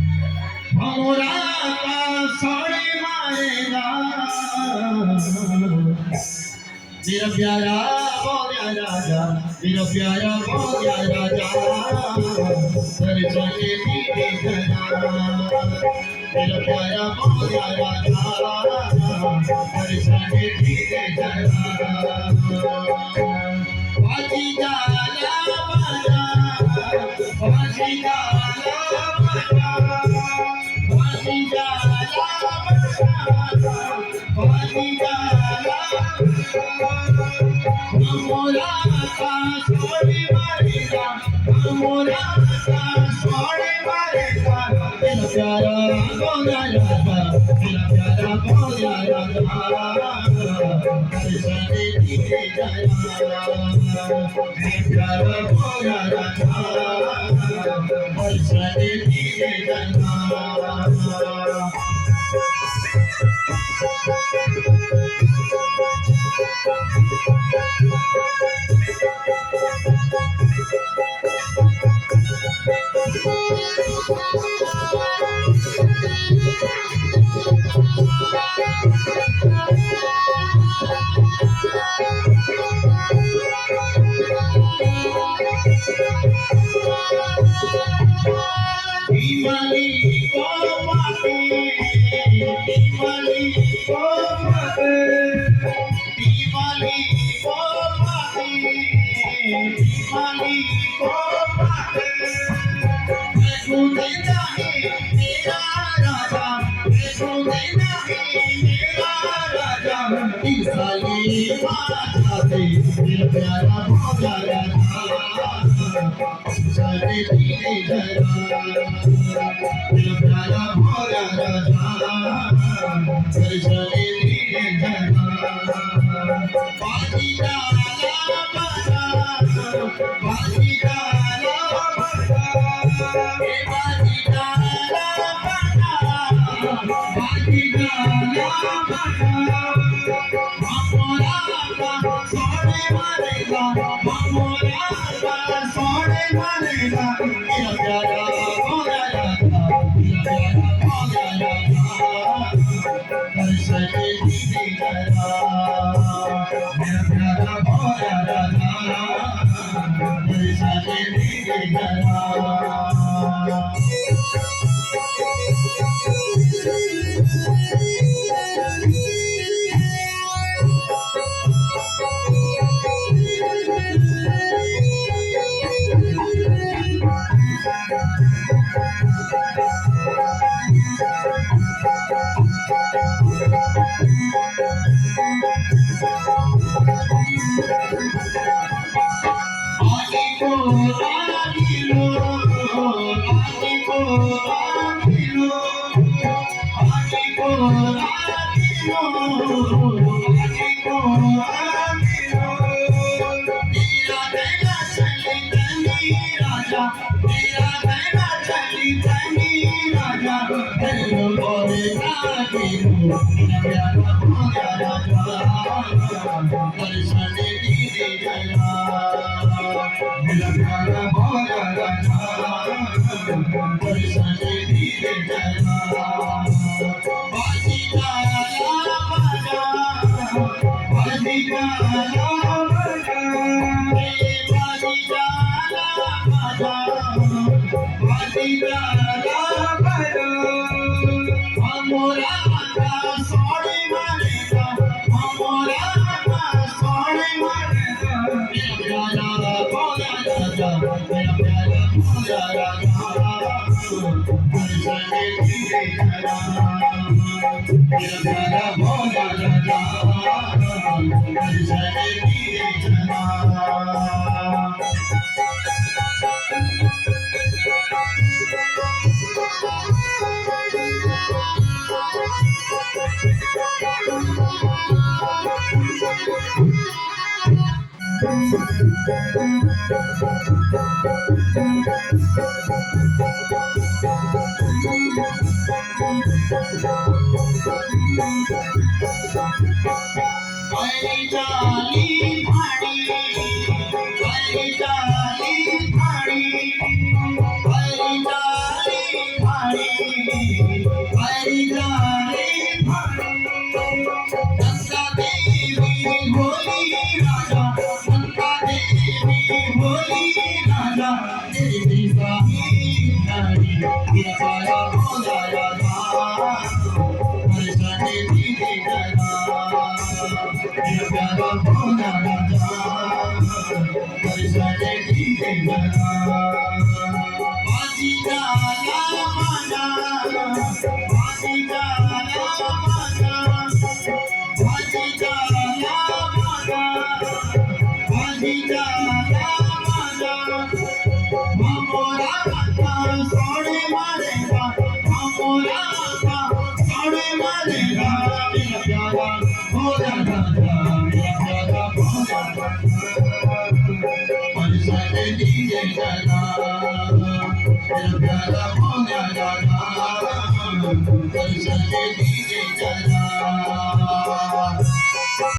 भमरा का साड़ी मारेगा मेरा प्यारा हो गया राजा मेरा प्यारा हो गया राजा चले धीरे चला मेरा प्यारा हो गया राजा चले धीरे चला बाजी जाला बाजा बाजी जाला बाजा बाजी जाला बाजा बाजी जाला मोरा का सोड़ी मारेगा मोरा का सोड़ी मारेगा तेरा प्यारा हो गया राजा तेरा प्यारा हो गया राजा चले धीरे चला प्यारा हो गया राजा चले धीरे चला Imali ko mate, Imali ko mate, Imali ko mate, Imali ko mate. Tujhe nahi mera raja, tujhe nahi mera raja. Isali baat hai, mera pyara ho gaya tha. चले धीरे चला मेरा प्यारा हो गया राजा चले धीरे चला बाजी डाला बाजा बाजी डाला बाजा बाजी डाला बाजा बाजी डाला बाजा हमारा का सोने मारेगा हमारा का सोने मारेगा मेरा प्यारा हो गया राजा मेरा प्यारा हो गया राजा चले धीरे चला मेरा प्यारा हो गया राजा चले धीरे चला DJ